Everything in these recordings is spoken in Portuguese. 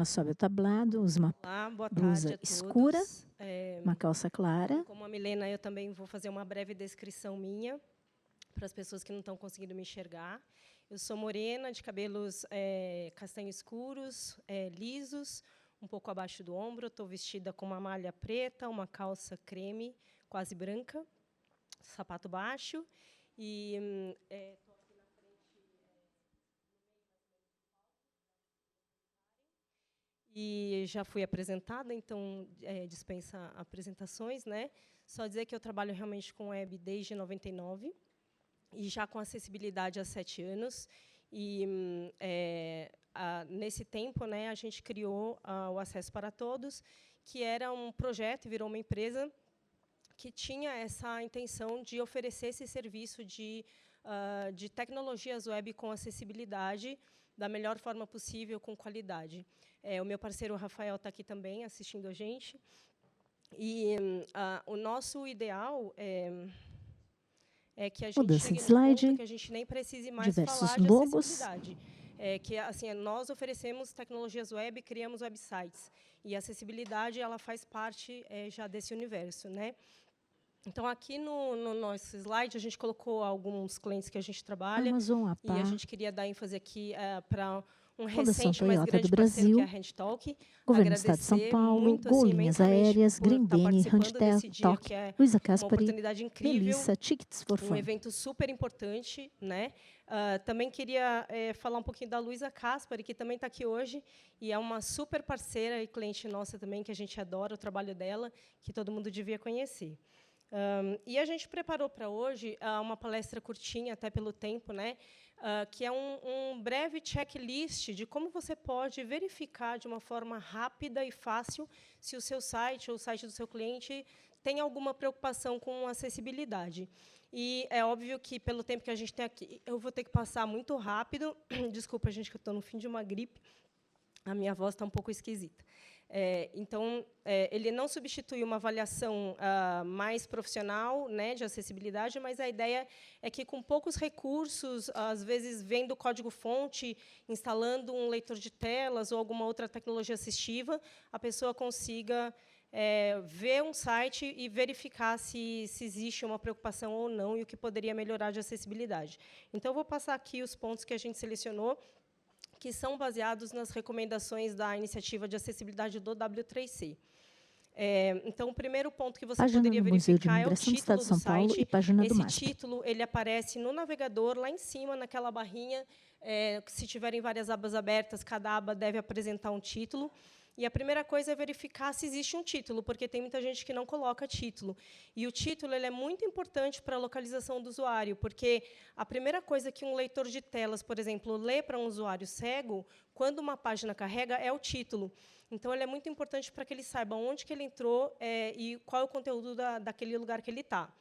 sobe o tablado, usa uma Olá, boa blusa tarde a todos. escura, uma calça clara. Como a Milena, eu também vou fazer uma breve descrição minha, para as pessoas que não estão conseguindo me enxergar. Eu sou morena, de cabelos castanho escuros, lisos, um pouco abaixo do ombro. Estou vestida com uma malha preta, uma calça creme, quase branca, sapato baixo. E estou aqui na frente, e já fui apresentada, então dispensa apresentações, né? Só dizer que eu trabalho realmente com web desde 99 e já com acessibilidade há 7 anos. E nesse tempo, né, a gente criou o Acesso para Todos, que era um projeto e virou uma empresa que tinha essa intenção de oferecer esse serviço de tecnologias web com acessibilidade da melhor forma possível, com qualidade. O meu parceiro Rafael está aqui também assistindo a gente. E o nosso ideal é que a gente Mudança chegue de num ponto slide, que a gente nem precise mais diversos falar de logos. acessibilidade. Que assim, nós oferecemos tecnologias web, criamos websites. E a acessibilidade ela faz parte já desse universo, né? Então, aqui no nosso slide, a gente colocou alguns clientes que a gente trabalha. Amazon, E a APA, gente queria dar ênfase aqui para um Fundação recente, mas Toyota do grande parceiro, que é a Brasil, Handtalk. Governo do Estado de São Agradecer Paulo, muito, Gol assim, Linhas imensamente Aéreas, por estar Grendene, participando desse dia, Talk, que é Luiza uma Caspari, oportunidade incrível, Melissa, Tickets for um Fun. evento super importante, né? Também queria falar um pouquinho da Luiza Caspari, que também está aqui hoje, e é uma super parceira e cliente nossa também, que a gente adora o trabalho dela, que todo mundo devia conhecer. E a gente preparou para hoje uma palestra curtinha, até pelo tempo, né, que é um breve checklist de como você pode verificar de uma forma rápida e fácil se o seu site ou o site do seu cliente tem alguma preocupação com acessibilidade. E é óbvio que, pelo tempo que a gente tem aqui, eu vou ter que passar muito rápido. Desculpa, gente, que eu estou no fim de uma gripe. A minha voz está um pouco esquisita. Então, ele não substitui uma avaliação mais profissional, né, de acessibilidade, mas a ideia é que, com poucos recursos, às vezes vendo o código-fonte, instalando um leitor de telas ou alguma outra tecnologia assistiva, a pessoa consiga ver um site e verificar se existe uma preocupação ou não e o que poderia melhorar de acessibilidade. Então, eu vou passar aqui os pontos que a gente selecionou, que são baseados nas recomendações da iniciativa de acessibilidade do W3C. Então, o primeiro ponto que você Página poderia no Museu de verificar é o Imigração do Estado título de do São Paulo site. e página do Esse MASP. título ele aparece no navegador, lá em cima, naquela barrinha. Se tiverem várias abas abertas, cada aba deve apresentar um título. E a primeira coisa é verificar se existe um título, porque tem muita gente que não coloca título. E o título ele é muito importante para a localização do usuário, porque a primeira coisa que um leitor de telas, por exemplo, lê para um usuário cego, quando uma página carrega, é o título. Então, ele é muito importante para que ele saiba onde que ele entrou e qual é o conteúdo daquele lugar que ele está.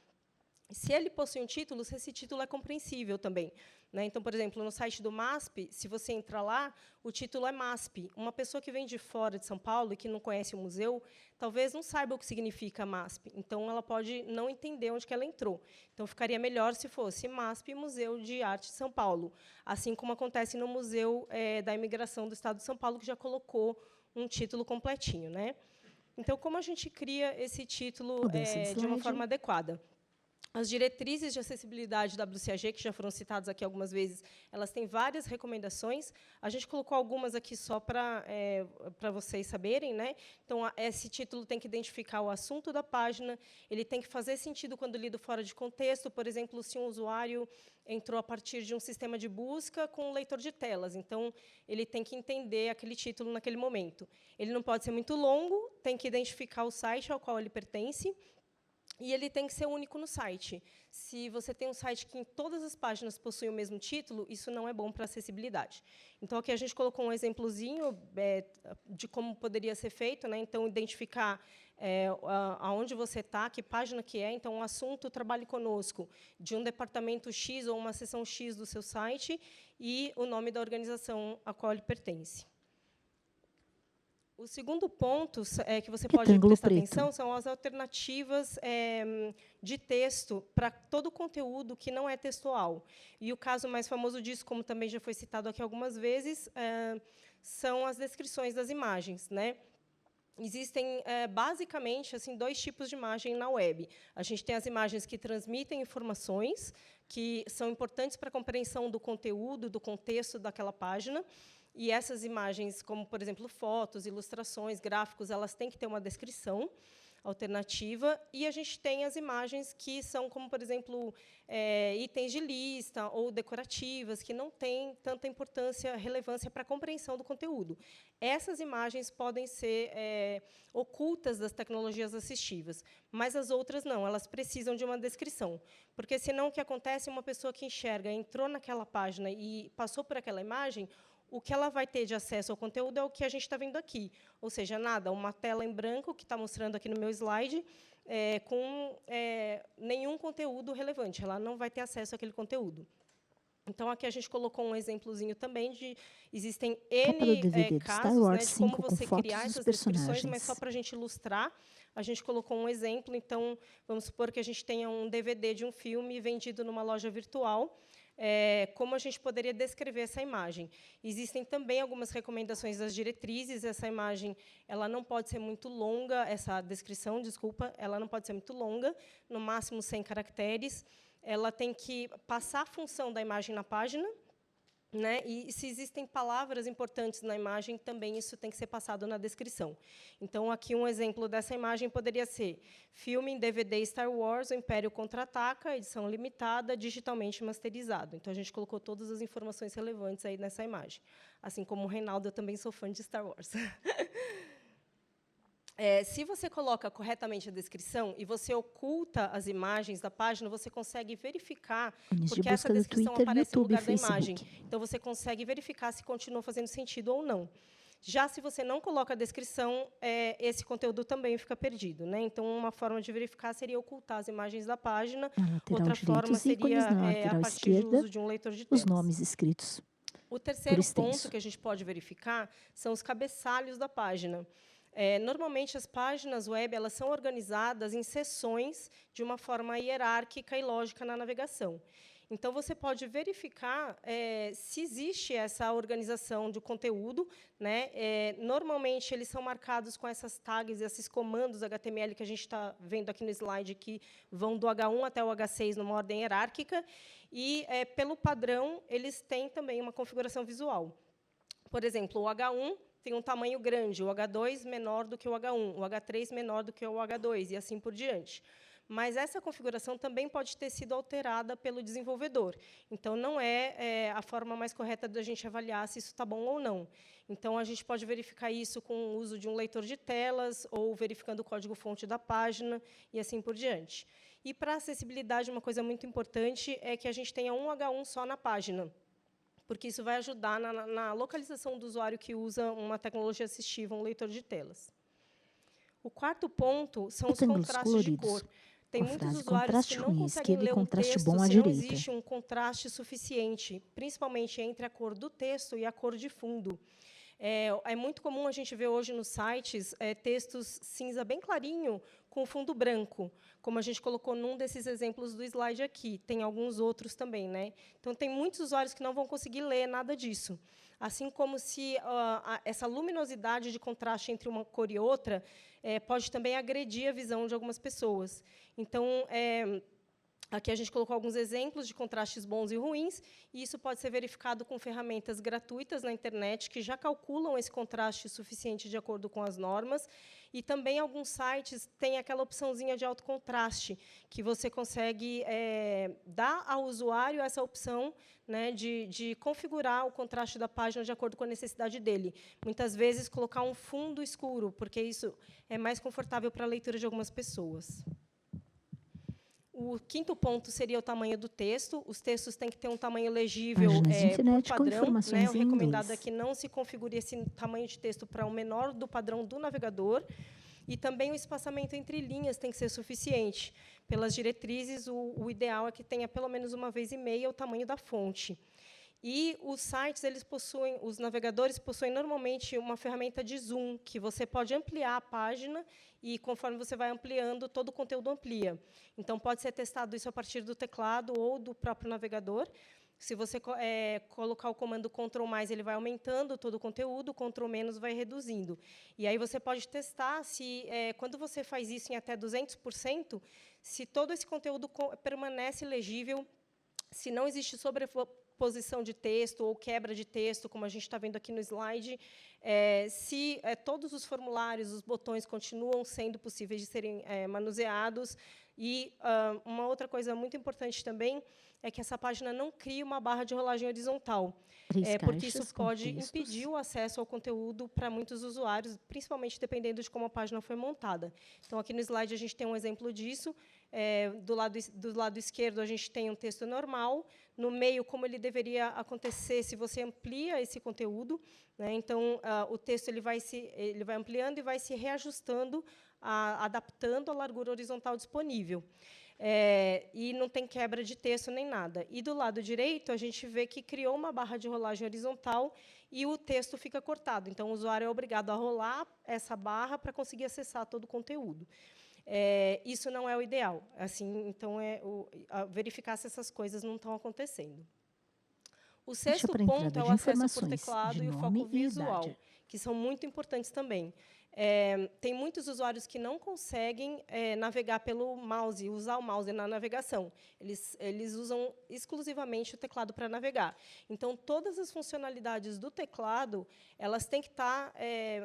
Se ele possui um título, se esse título é compreensível também, né? Então, por exemplo, no site do MASP, se você entrar lá, o título é MASP. Uma pessoa que vem de fora de São Paulo e que não conhece o museu, talvez não saiba o que significa MASP. Então, ela pode não entender onde que ela entrou. Então, ficaria melhor se fosse MASP, Museu de Arte de São Paulo, assim como acontece no Museu da Imigração do Estado de São Paulo, que já colocou um título completinho, né? Então, como a gente cria esse título de uma forma adequada? As diretrizes de acessibilidade da WCAG, que já foram citadas aqui algumas vezes, elas têm várias recomendações. A gente colocou algumas aqui só para vocês saberem, né? Então, esse título tem que identificar o assunto da página, ele tem que fazer sentido quando lido fora de contexto. Por exemplo, se um usuário entrou a partir de um sistema de busca com um leitor de telas, então, ele tem que entender aquele título naquele momento. Ele não pode ser muito longo, tem que identificar o site ao qual ele pertence, e ele tem que ser único no site. Se você tem um site que em todas as páginas possui o mesmo título, isso não é bom para acessibilidade. Então, aqui a gente colocou um exemplozinho de como poderia ser feito, né? Então, identificar aonde você está, que página que é. Então, o assunto Trabalhe Conosco, de um departamento X ou uma seção X do seu site, e o nome da organização a qual ele pertence. O segundo ponto que você pode Retângulo prestar preto. atenção são as alternativas de texto para todo conteúdo que não é textual. E o caso mais famoso disso, como também já foi citado aqui algumas vezes, são as descrições das imagens, né? Existem, basicamente, assim, 2 tipos de imagem na web. A gente tem as imagens que transmitem informações, que são importantes para a compreensão do conteúdo, do contexto daquela página. E essas imagens, como, por exemplo, fotos, ilustrações, gráficos, elas têm que ter uma descrição alternativa. E a gente tem as imagens que são, como, por exemplo, itens de lista ou decorativas, que não têm tanta importância, relevância para a compreensão do conteúdo. Essas imagens podem ser ocultas das tecnologias assistivas, mas as outras não, elas precisam de uma descrição. Porque, senão, o que acontece, uma pessoa que enxerga, entrou naquela página e passou por aquela imagem, o que ela vai ter de acesso ao conteúdo é o que a gente está vendo aqui. Ou seja, nada, uma tela em branco, que está mostrando aqui no meu slide, com nenhum conteúdo relevante. Ela não vai ter acesso àquele conteúdo. Então, aqui a gente colocou um exemplozinho também de... Existem N casos, né, de como você criar essas descrições, mas só para a gente ilustrar, a gente colocou um exemplo. Então, vamos supor que a gente tenha um DVD de um filme vendido numa loja virtual. Como a gente poderia descrever essa imagem? Existem também algumas recomendações das diretrizes. Essa imagem ela não pode ser muito longa, essa descrição, desculpa, ela não pode ser muito longa, no máximo 100 caracteres. Ela tem que passar a função da imagem na página, né? E se existem palavras importantes na imagem, também isso tem que ser passado na descrição. Então, aqui um exemplo dessa imagem poderia ser filme em DVD Star Wars, O Império Contra-Ataca, edição limitada, digitalmente masterizado. Então, a gente colocou todas as informações relevantes aí nessa imagem. Assim como o Reinaldo, eu também sou fã de Star Wars. Se você coloca corretamente a descrição e você oculta as imagens da página, você consegue verificar, porque essa descrição aparece no lugar da imagem. Então, você consegue verificar se continua fazendo sentido ou não. Já se você não coloca a descrição, esse conteúdo também fica perdido, né? Então, uma forma de verificar seria ocultar as imagens da página. Outra forma seria, a partir do uso de um leitor de telas. Os nomes escritos. O terceiro ponto que a gente pode verificar são os cabeçalhos da página. Normalmente, as páginas web elas são organizadas em seções de uma forma hierárquica e lógica na navegação. Então, você pode verificar se existe essa organização de conteúdo, né? Normalmente, eles são marcados com essas tags, esses comandos HTML que a gente está vendo aqui no slide, que vão do H1 até o H6 numa ordem hierárquica. E, pelo padrão, eles têm também uma configuração visual. Por exemplo, o H1 tem um tamanho grande, o H2 menor do que o H1, o H3 menor do que o H2, e assim por diante. Mas essa configuração também pode ter sido alterada pelo desenvolvedor. Então, não é a forma mais correta da gente avaliar se isso está bom ou não. Então, a gente pode verificar isso com o uso de um leitor de telas ou verificando o código-fonte da página, e assim por diante. E, para a acessibilidade, uma coisa muito importante é que a gente tenha um H1 só na página, porque isso vai ajudar na localização do usuário que usa uma tecnologia assistiva, um leitor de telas. O quarto ponto são os contrastes de cor. Tem muitos usuários que não conseguem ler um texto se não existe um contraste suficiente, principalmente entre a cor do texto e a cor de fundo. É muito comum a gente ver hoje nos sites textos cinza bem clarinho com fundo branco, como a gente colocou num desses exemplos do slide aqui. Tem alguns outros também, né? Então, tem muitos usuários que não vão conseguir ler nada disso. Assim como se essa luminosidade de contraste entre uma cor e outra pode também agredir a visão de algumas pessoas. Então, aqui a gente colocou alguns exemplos de contrastes bons e ruins, e isso pode ser verificado com ferramentas gratuitas na internet, que já calculam esse contraste suficiente de acordo com as normas, e também alguns sites têm aquela opçãozinha de alto contraste, que você consegue dar ao usuário essa opção, né, de configurar o contraste da página de acordo com a necessidade dele. Muitas vezes, colocar um fundo escuro, porque isso é mais confortável para a leitura de algumas pessoas. O quinto ponto seria o tamanho do texto. Os textos têm que ter um tamanho legível por padrão, né? O recomendado é que não se configure esse tamanho de texto para o menor do padrão do navegador. E também o espaçamento entre linhas tem que ser suficiente. Pelas diretrizes, o ideal é que tenha pelo menos 1,5 vezes o tamanho da fonte. E os sites, os navegadores possuem normalmente uma ferramenta de zoom, que você pode ampliar a página e, conforme você vai ampliando, todo o conteúdo amplia. Então, pode ser testado isso a partir do teclado ou do próprio navegador. Se você colocar o comando Ctrl+, ele vai aumentando todo o conteúdo, Ctrl- vai reduzindo. E aí você pode testar se, quando você faz isso em até 200%, se todo esse conteúdo permanece legível, se não existe sobreposição de texto ou quebra de texto, como a gente está vendo aqui no slide, se todos os formulários, os botões continuam sendo possíveis de serem manuseados. E uma outra coisa muito importante também é que essa página não cria uma barra de rolagem horizontal, porque isso pode impedir o acesso ao conteúdo para muitos usuários, principalmente dependendo de como a página foi montada. Então, aqui no slide, a gente tem um exemplo disso. Do lado esquerdo, a gente tem um texto normal. No meio, como ele deveria acontecer se você amplia esse conteúdo, né? Então, o texto ele vai ampliando e vai se reajustando, adaptando à largura horizontal disponível. E não tem quebra de texto nem nada. E, do lado direito, a gente vê que criou uma barra de rolagem horizontal e o texto fica cortado. Então, o usuário é obrigado a rolar essa barra para conseguir acessar todo o conteúdo. Isso não é o ideal. Assim, então, verificar se essas coisas não estão acontecendo. O sexto ponto é o acesso por teclado e o foco visual, que são muito importantes também. Tem muitos usuários que não conseguem navegar pelo mouse, usar o mouse na navegação. Eles usam exclusivamente o teclado para navegar. Então, todas as funcionalidades do teclado, elas têm que estar,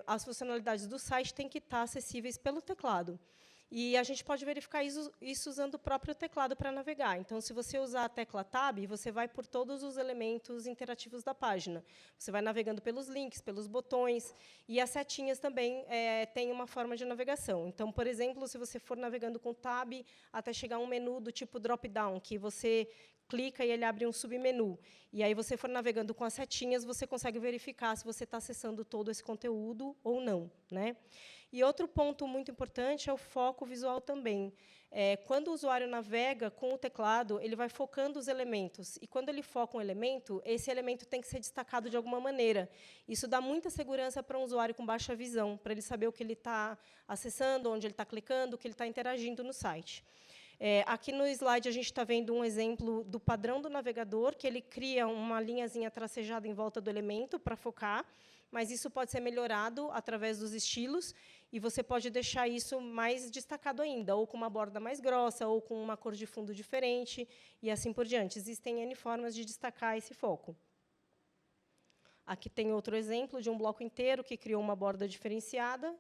as funcionalidades do site têm que estar acessíveis pelo teclado. E a gente pode verificar isso usando o próprio teclado para navegar. Então, se você usar a tecla Tab, você vai por todos os elementos interativos da página. Você vai navegando pelos links, pelos botões, e as setinhas também têm uma forma de navegação. Então, por exemplo, se você for navegando com Tab até chegar a um menu do tipo drop-down, que você clica e ele abre um submenu. E aí você for navegando com as setinhas, você consegue verificar se você está acessando todo esse conteúdo ou não, né? E outro ponto muito importante é o foco visual também. Quando o usuário navega com o teclado, ele vai focando os elementos. E, quando ele foca um elemento, esse elemento tem que ser destacado de alguma maneira. Isso dá muita segurança para um usuário com baixa visão, para ele saber o que ele está acessando, onde ele está clicando, o que ele está interagindo no site. Aqui no slide, a gente está vendo um exemplo do padrão do navegador, que ele cria uma linhazinha tracejada em volta do elemento para focar, mas isso pode ser melhorado através dos estilos, e você pode deixar isso mais destacado ainda, ou com uma borda mais grossa, ou com uma cor de fundo diferente, e assim por diante. Existem N formas de destacar esse foco. Aqui tem outro exemplo de um bloco inteiro que criou uma borda diferenciada.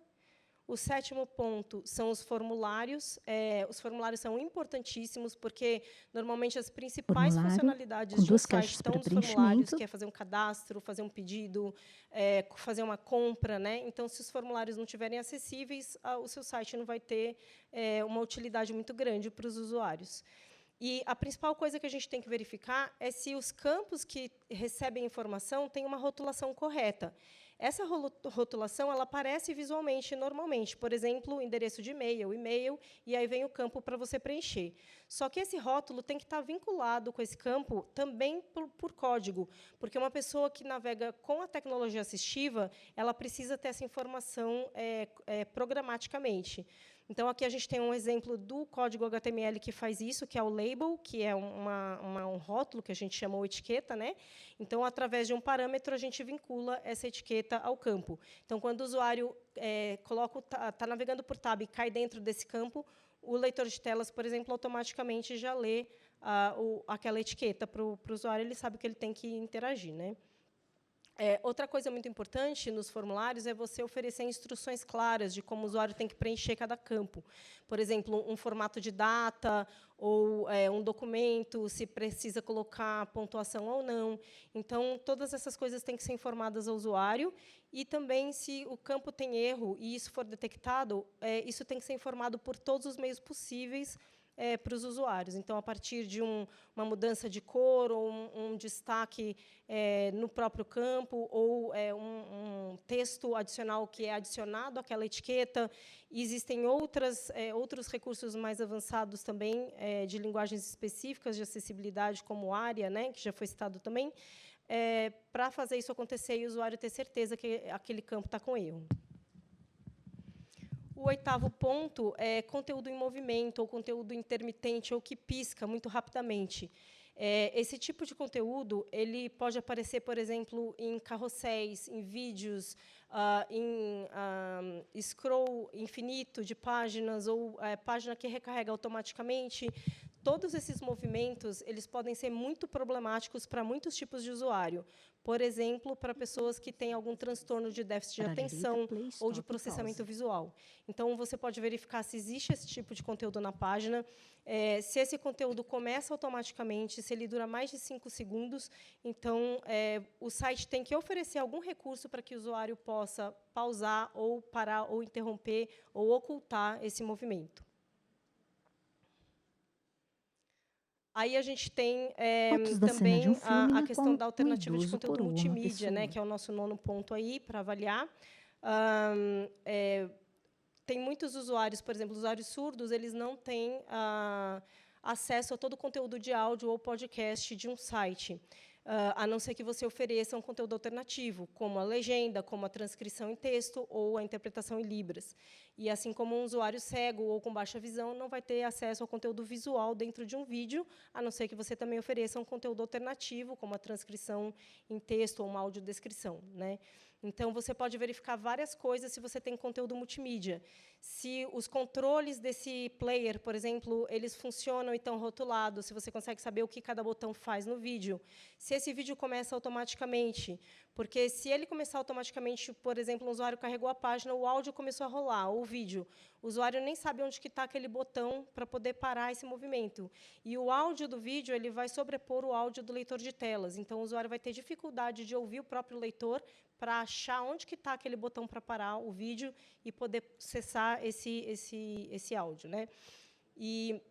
O sétimo ponto são os formulários. Os formulários são importantíssimos, porque, normalmente, as principais funcionalidades de um site estão nos formulários, que é fazer um cadastro, fazer um pedido, fazer uma compra, né? Então, se os formulários não estiverem acessíveis, o seu site não vai ter uma utilidade muito grande para os usuários. E a principal coisa que a gente tem que verificar é se os campos que recebem informação têm uma rotulação correta. Essa rotulação ela aparece visualmente, normalmente. Por exemplo, endereço de e-mail, e aí vem o campo para você preencher. Só que esse rótulo tem que estar vinculado com esse campo também por código, porque uma pessoa que navega com a tecnologia assistiva, ela precisa ter essa informação programaticamente. Então, aqui a gente tem um exemplo do código HTML que faz isso, que é o label, que é um rótulo, que a gente chama de etiqueta, né? Então, através de um parâmetro, a gente vincula essa etiqueta ao campo. Então, quando o usuário está navegando por tab e cai dentro desse campo, o leitor de telas, por exemplo, automaticamente já lê aquela etiqueta para o usuário, ele sabe que ele tem que interagir, né? Outra coisa muito importante nos formulários é você oferecer instruções claras de como o usuário tem que preencher cada campo. Por exemplo, um formato de data ou um documento, se precisa colocar pontuação ou não. Então, todas essas coisas têm que ser informadas ao usuário. E também, se o campo tem erro e isso for detectado, isso tem que ser informado por todos os meios possíveis para os usuários. Então, a partir de uma mudança de cor ou um destaque no próprio campo, ou um texto adicional que é adicionado àquela etiqueta. E existem outros recursos mais avançados também, de linguagens específicas de acessibilidade, como ARIA, né, que já foi citado também, para fazer isso acontecer e o usuário ter certeza que aquele campo está com erro. O 8º ponto é conteúdo em movimento, ou conteúdo intermitente, ou que pisca muito rapidamente. Esse tipo de conteúdo ele pode aparecer, por exemplo, em carrosséis, em vídeos, em scroll infinito de páginas, ou página que recarrega automaticamente. Todos esses movimentos eles podem ser muito problemáticos para muitos tipos de usuário. Por exemplo, para pessoas que têm algum transtorno de déficit de atenção ou de processamento visual. Então, você pode verificar se existe esse tipo de conteúdo na página, se esse conteúdo começa automaticamente, se ele dura mais de 5 segundos. Então, o site tem que oferecer algum recurso para que o usuário possa pausar, ou parar, ou interromper, ou ocultar esse movimento. Aí a gente tem também a questão da alternativa de conteúdo multimídia, né, que é o nosso 9º ponto aí para avaliar. Tem muitos usuários, por exemplo, usuários surdos, eles não têm acesso a todo o conteúdo de áudio ou podcast de um site, a não ser que você ofereça um conteúdo alternativo, como a legenda, como a transcrição em texto ou a interpretação em libras. E, assim como um usuário cego ou com baixa visão não vai ter acesso ao conteúdo visual dentro de um vídeo, a não ser que você também ofereça um conteúdo alternativo, como a transcrição em texto ou uma audiodescrição, né? Então, você pode verificar várias coisas se você tem conteúdo multimídia. Se os controles desse player, por exemplo, eles funcionam e estão rotulados, se você consegue saber o que cada botão faz no vídeo. Se esse vídeo começa automaticamente, porque se ele começar automaticamente, por exemplo, um usuário carregou a página, o áudio começou a rolar, ou o vídeo. O usuário nem sabe onde está aquele botão para poder parar esse movimento. E o áudio do vídeo ele vai sobrepor o áudio do leitor de telas. Então, o usuário vai ter dificuldade de ouvir o próprio leitor para achar onde está aquele botão para parar o vídeo e poder acessar esse áudio, né? E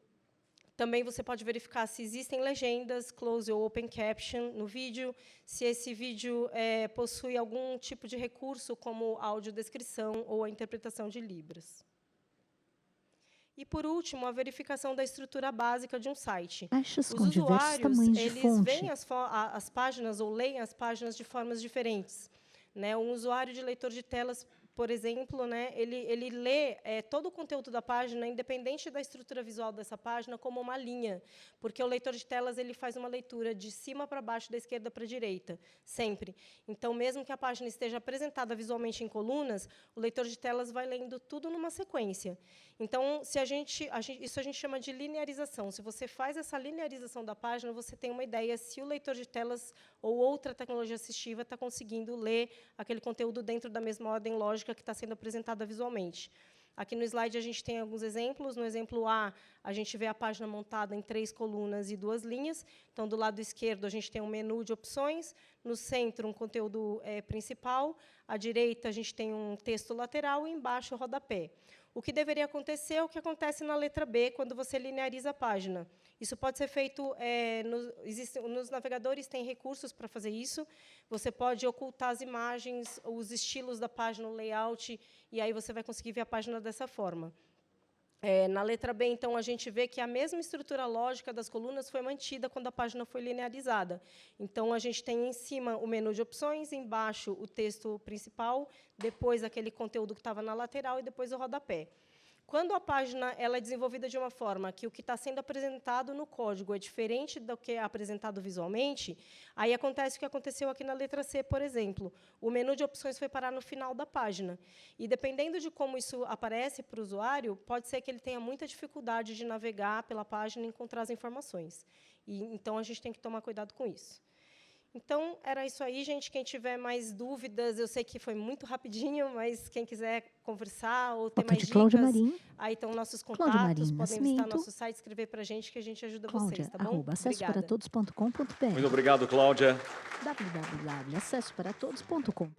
também você pode verificar se existem legendas, close ou open caption no vídeo, se esse vídeo possui algum tipo de recurso, como audiodescrição ou a interpretação de libras. E, por último, a verificação da estrutura básica de um site. Caixas Os com diversos usuários tamanhos de eles fonte. veem as páginas ou leem as páginas de formas diferentes, né? Um usuário de leitor de telas, por exemplo, né, ele lê todo o conteúdo da página, independente da estrutura visual dessa página, como uma linha, porque o leitor de telas ele faz uma leitura de cima para baixo, da esquerda para a direita, sempre. Então, mesmo que a página esteja apresentada visualmente em colunas, o leitor de telas vai lendo tudo numa sequência. Então, se isso a gente chama de linearização. Se você faz essa linearização da página, você tem uma ideia se o leitor de telas ou outra tecnologia assistiva está conseguindo ler aquele conteúdo dentro da mesma ordem lógica que está sendo apresentada visualmente. Aqui no slide, a gente tem alguns exemplos. No exemplo A, a gente vê a página montada em 3 colunas e 2 linhas. Então, do lado esquerdo, a gente tem um menu de opções. No centro, um conteúdo principal. À direita, a gente tem um texto lateral e, embaixo, o rodapé. O que deveria acontecer é o que acontece na letra B, quando você lineariza a página. Isso pode ser feito... nos navegadores, tem recursos para fazer isso. Você pode ocultar as imagens, os estilos da página, o layout, e aí você vai conseguir ver a página dessa forma. Na letra B, então, a gente vê que a mesma estrutura lógica das colunas foi mantida quando a página foi linearizada. Então, a gente tem em cima o menu de opções, embaixo o texto principal, depois aquele conteúdo que estava na lateral e depois o rodapé. Quando a página ela é desenvolvida de uma forma que o que está sendo apresentado no código é diferente do que é apresentado visualmente, aí acontece o que aconteceu aqui na letra C, por exemplo. O menu de opções foi parar no final da página. E, dependendo de como isso aparece para o usuário, pode ser que ele tenha muita dificuldade de navegar pela página e encontrar as informações. Então, a gente tem que tomar cuidado com isso. Então, era isso aí, gente. Quem tiver mais dúvidas, eu sei que foi muito rapidinho, mas quem quiser conversar ou ter mais dicas, Cláudia Marim. aí estão nossos Cláudia contatos, Marim podem visitar nosso site, escrever para a gente, que a gente ajuda vocês, tá bom? Cláudia@acessoparatodos.com.br. Muito obrigado, Cláudia. www.acessoparatodos.com.